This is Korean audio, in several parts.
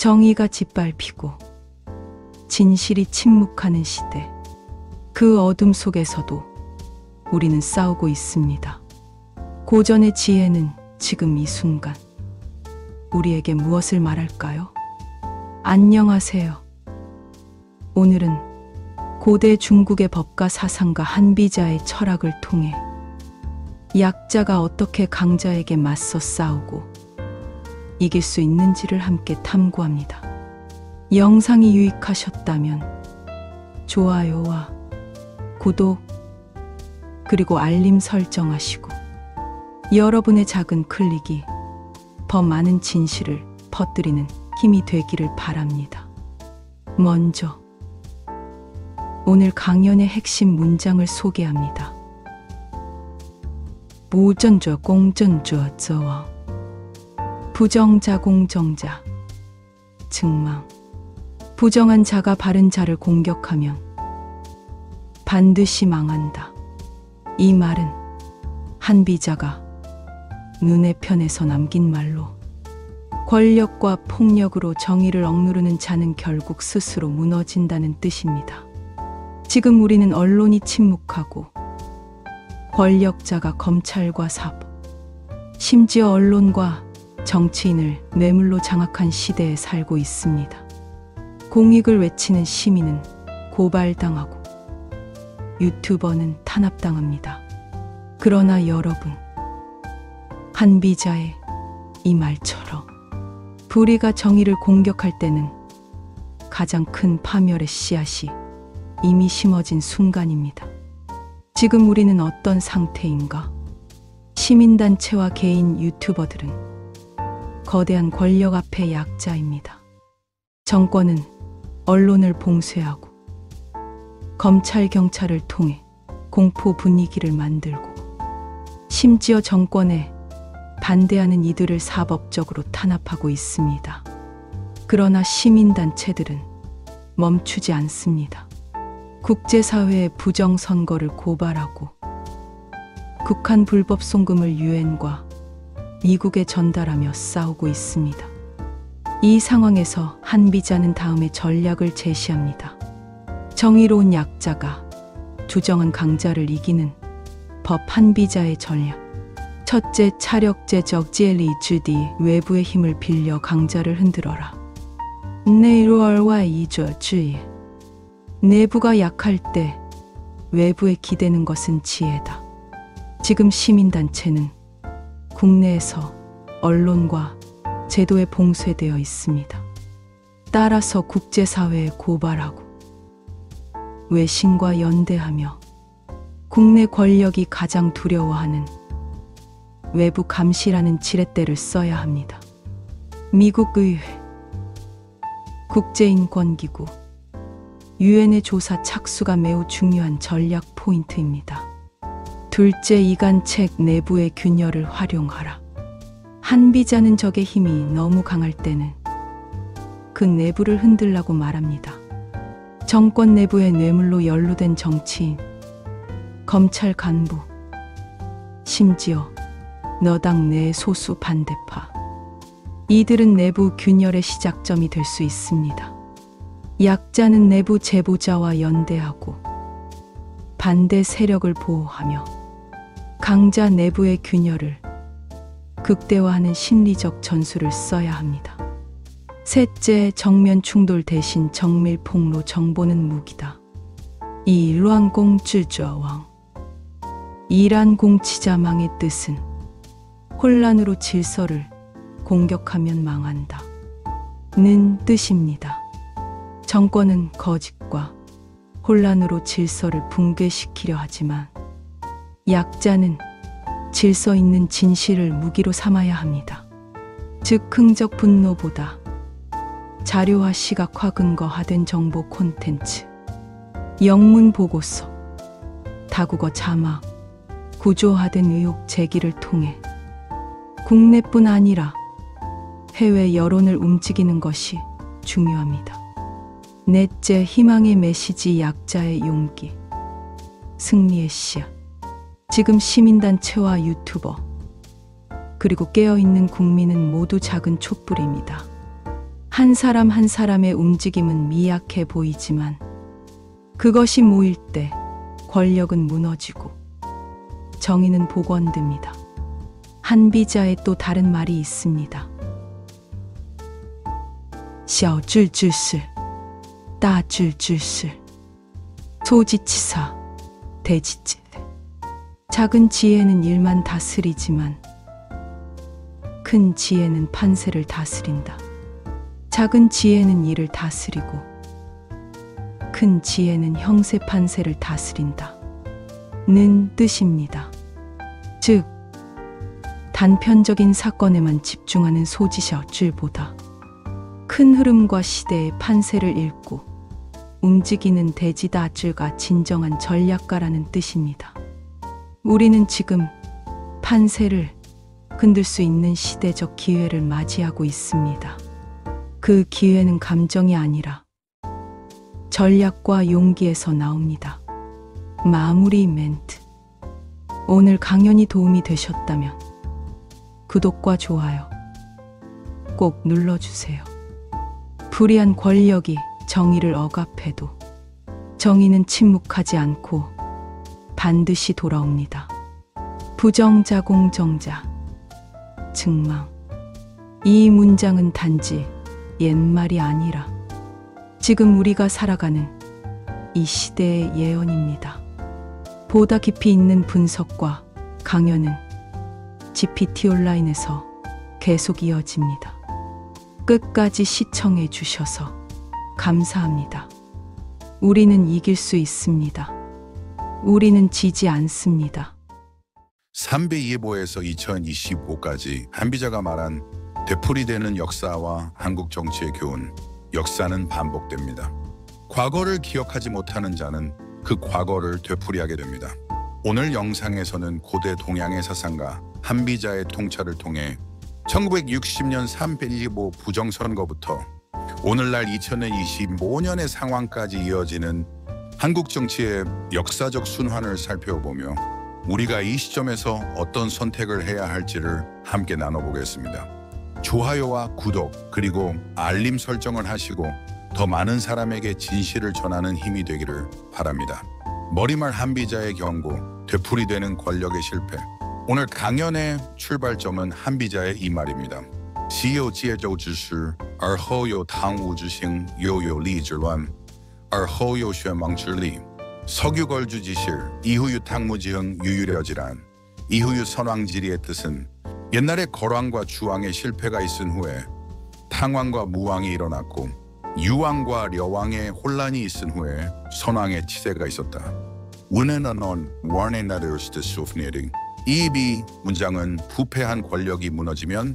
정의가 짓밟히고 진실이 침묵하는 시대, 그 어둠 속에서도 우리는 싸우고 있습니다. 고전의 지혜는 지금 이 순간 우리에게 무엇을 말할까요? 안녕하세요. 오늘은 고대 중국의 법과 사상가 한비자의 철학을 통해 약자가 어떻게 강자에게 맞서 싸우고 이길 수 있는지를 함께 탐구합니다. 영상이 유익하셨다면 좋아요와 구독 그리고 알림 설정하시고 여러분의 작은 클릭이 더 많은 진실을 퍼뜨리는 힘이 되기를 바랍니다. 먼저 오늘 강연의 핵심 문장을 소개합니다. 부정자 공정자 저와 부정자 공정자 증망. 부정한 자가 바른 자를 공격하면 반드시 망한다. 이 말은 한비자가 눈의 편에서 남긴 말로, 권력과 폭력으로 정의를 억누르는 자는 결국 스스로 무너진다는 뜻입니다. 지금 우리는 언론이 침묵하고 권력자가 검찰과 사법, 심지어 언론과 정치인을 뇌물로 장악한 시대에 살고 있습니다. 공익을 외치는 시민은 고발당하고 유튜버는 탄압당합니다. 그러나 여러분, 한비자의 이 말처럼 불의가 정의를 공격할 때는 가장 큰 파멸의 씨앗이 이미 심어진 순간입니다. 지금 우리는 어떤 상태인가? 시민단체와 개인 유튜버들은 거대한 권력 앞의 약자입니다. 정권은 언론을 봉쇄하고 검찰, 경찰을 통해 공포 분위기를 만들고 심지어 정권에 반대하는 이들을 사법적으로 탄압하고 있습니다. 그러나 시민단체들은 멈추지 않습니다. 국제사회의 부정선거를 고발하고 북한 불법 송금을 유엔과 미국에 전달하며 싸우고 있습니다. 이 상황에서 한비자는 다음의 전략을 제시합니다. 정의로운 약자가 주정한 강자를 이기는 법. 한비자의 전략. 첫째, 차력제적 지혜리주디. 외부의 힘을 빌려 강자를 흔들어라. 내로얼와 이조주의. 내부가 약할 때 외부에 기대는 것은 지혜다. 지금 시민단체는 국내에서 언론과 제도에 봉쇄되어 있습니다. 따라서 국제사회에 고발하고 외신과 연대하며 국내 권력이 가장 두려워하는 외부 감시라는 지렛대를 써야 합니다. 미국 의회, 국제인권기구, 유엔의 조사 착수가 매우 중요한 전략 포인트입니다. 둘째, 이간책 내부의 균열을 활용하라. 한비자는 적의 힘이 너무 강할 때는 그 내부를 흔들라고 말합니다. 정권 내부의 뇌물로 연루된 정치인, 검찰 간부, 심지어 너당 내 소수 반대파, 이들은 내부 균열의 시작점이 될 수 있습니다. 약자는 내부 제보자와 연대하고 반대 세력을 보호하며 강자 내부의 균열을 극대화하는 심리적 전술을 써야 합니다. 셋째, 정면 충돌 대신 정밀 폭로. 정보는 무기다. 이 란공주저왕. 이란 공치자망의 뜻은 혼란으로 질서를 공격하면 망한다 는 뜻입니다. 정권은 거짓과 혼란으로 질서를 붕괴시키려 하지만 약자는 질서 있는 진실을 무기로 삼아야 합니다. 즉흥적 분노보다 자료화, 시각화, 근거화된 정보 콘텐츠, 영문 보고서, 다국어 자막, 구조화된 의혹 제기를 통해 국내뿐 아니라 해외 여론을 움직이는 것이 중요합니다. 넷째, 희망의 메시지. 약자의 용기, 승리의 씨앗. 지금 시민단체와 유튜버 그리고 깨어있는 국민은 모두 작은 촛불입니다. 한 사람 한 사람의 움직임은 미약해 보이지만 그것이 모일 때 권력은 무너지고 정의는 복원됩니다. 한비자의 또 다른 말이 있습니다. 小智之事, 大智之事, 소지치사, 대지치. 작은 지혜는 일만 다스리지만 큰 지혜는 판세를 다스린다. 작은 지혜는 일을 다스리고 큰 지혜는 형세 판세를 다스린다. 는 뜻입니다. 즉, 단편적인 사건에만 집중하는 소지셔줄보다 큰 흐름과 시대의 판세를 읽고 움직이는 대지다줄가 진정한 전략가라는 뜻입니다. 우리는 지금 판세를 흔들 수 있는 시대적 기회를 맞이하고 있습니다. 그 기회는 감정이 아니라 전략과 용기에서 나옵니다. 마무리 멘트. 오늘 강연이 도움이 되셨다면 구독과 좋아요 꼭 눌러주세요. 불의한 권력이 정의를 억압해도 정의는 침묵하지 않고 반드시 돌아옵니다. 부정자 공정자 증망. 이 문장은 단지 옛말이 아니라 지금 우리가 살아가는 이 시대의 예언입니다. 보다 깊이 있는 분석과 강연은 GPT 온라인에서 계속 이어집니다. 끝까지 시청해 주셔서 감사합니다. 우리는 이길 수 있습니다. 우리는 지지 않습니다. 삼배예보에서 2025까지 한비자가 말한 되풀이되는 역사와 한국 정치의 교훈, 역사는 반복됩니다. 과거를 기억하지 못하는 자는 그 과거를 되풀이하게 됩니다. 오늘 영상에서는 고대 동양의 사상가 한비자의 통찰을 통해 1960년 3.125 부정선거부터 오늘날 2025년의 상황까지 이어지는 한국 정치의 역사적 순환을 살펴보며 우리가 이 시점에서 어떤 선택을 해야 할지를 함께 나눠보겠습니다. 좋아요와 구독 그리고 알림 설정을 하시고 더 많은 사람에게 진실을 전하는 힘이 되기를 바랍니다. 머리말 한비자의 경고, 되풀이되는 권력의 실패. 오늘 강연의 출발점은 한비자의 이 말입니다. 昔有借州之师，而后有唐武之兴，又有吏之乱，而后有宣王之立。 석유걸주지실, 이후유 탕무지흥 유유려질환, 이후유 선왕지리의 뜻은 옛날에 거왕과 주왕의 실패가 있은 후에 탕왕과 무왕이 일어났고 유왕과 려왕의 혼란이 있은 후에 선왕의 치세가 있었다. 은혜는 원의 나르스트 소프니링. 이 문장은 부패한 권력이 무너지면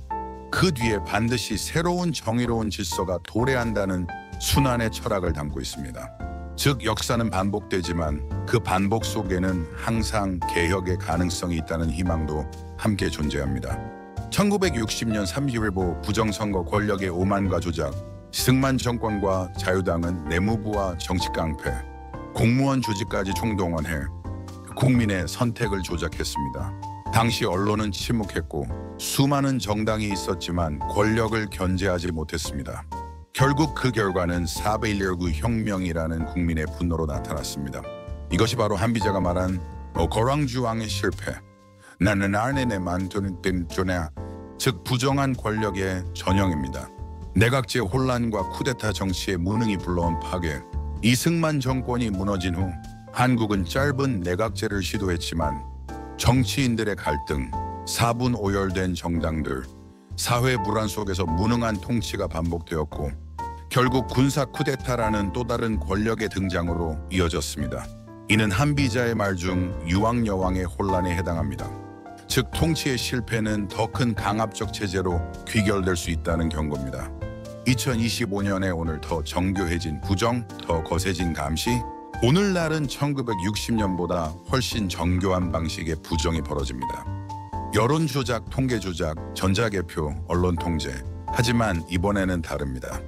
그 뒤에 반드시 새로운 정의로운 질서가 도래한다는 순환의 철학을 담고 있습니다. 즉 역사는 반복되지만 그 반복 속에는 항상 개혁의 가능성이 있다는 희망도 함께 존재합니다. 1960년 3.125 부정선거 권력의 오만과 조작, 승만 정권과 자유당은 내무부와 정치 깡패, 공무원 조직까지 총동원해 국민의 선택을 조작했습니다. 당시 언론은 침묵했고 수많은 정당이 있었지만 권력을 견제하지 못했습니다. 결국 그 결과는 4.119 혁명이라는 국민의 분노로 나타났습니다. 이것이 바로 한비자가 말한 거왕주왕의 실패, 나는 아내네 만드는 땐조냐, 즉 부정한 권력의 전형입니다. 내각제 혼란과 쿠데타 정치의 무능이 불러온 파괴, 이승만 정권이 무너진 후 한국은 짧은 내각제를 시도했지만 정치인들의 갈등, 사분 오열된 정당들, 사회 불안 속에서 무능한 통치가 반복되었고 결국 군사 쿠데타라는 또 다른 권력의 등장으로 이어졌습니다. 이는 한비자의 말 중 유왕여왕의 혼란에 해당합니다. 즉 통치의 실패는 더 큰 강압적 체제로 귀결될 수 있다는 경고입니다. 2025년에 오늘 더 정교해진 부정, 더 거세진 감시, 오늘날은 1960년보다 훨씬 정교한 방식의 부정이 벌어집니다. 여론 조작, 통계 조작, 전자개표, 언론 통제. 하지만 이번에는 다릅니다.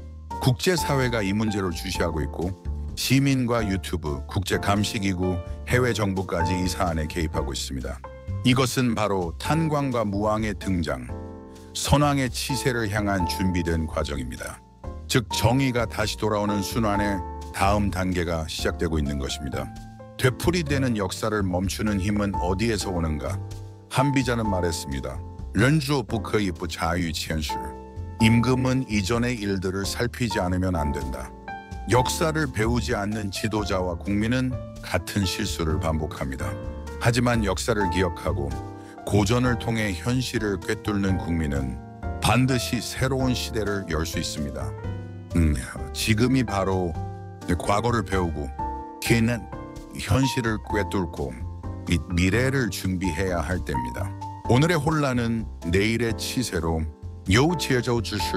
국제사회가 이 문제를 주시하고 있고 시민과 유튜브, 국제감시기구, 해외 정부까지 이 사안에 개입하고 있습니다. 이것은 바로 탄광과 무왕의 등장, 선왕의 치세를 향한 준비된 과정입니다. 즉 정의가 다시 돌아오는 순환의 다음 단계가 시작되고 있는 것입니다. 되풀이되는 역사를 멈추는 힘은 어디에서 오는가? 한비자는 말했습니다. 人若不可以不察于前世. 임금은 이전의 일들을 살피지 않으면 안 된다. 역사를 배우지 않는 지도자와 국민은 같은 실수를 반복합니다. 하지만 역사를 기억하고 고전을 통해 현실을 꿰뚫는 국민은 반드시 새로운 시대를 열 수 있습니다. 지금이 바로 과거를 배우고 긴 현실을 꿰뚫고 미래를 준비해야 할 때입니다. 오늘의 혼란은 내일의 치세로有节奏之事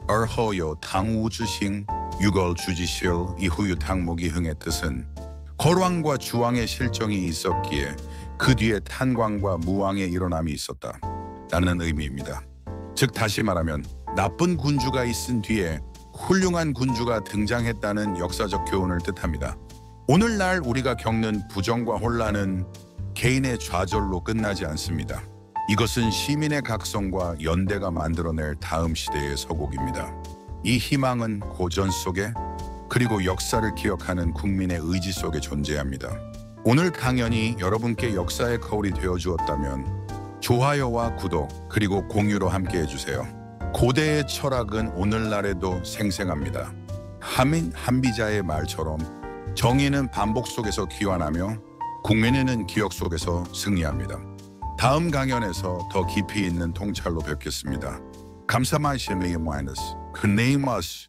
而后有당우之行 유걸 주지실 이후유 당목이 흥의 뜻은 걸왕과 주왕의 실정이 있었기에 그 뒤에 탄광과 무왕의 일어남이 있었다 라는 의미입니다. 즉 다시 말하면 나쁜 군주가 있은 뒤에 훌륭한 군주가 등장했다는 역사적 교훈을 뜻합니다. 오늘날 우리가 겪는 부정과 혼란은 개인의 좌절로 끝나지 않습니다. 이것은 시민의 각성과 연대가 만들어낼 다음 시대의 서곡입니다. 이 희망은 고전 속에 그리고 역사를 기억하는 국민의 의지 속에 존재합니다. 오늘 강연이 여러분께 역사의 거울이 되어주었다면 좋아요와 구독 그리고 공유로 함께 해주세요. 고대의 철학은 오늘날에도 생생합니다. 한비자의 말처럼 정의는 반복 속에서 귀환하며 국민은 기억 속에서 승리합니다. 다음 강연에서 더 깊이 있는 통찰로 뵙겠습니다. 감사마이시미의 마이너스 그 네이머스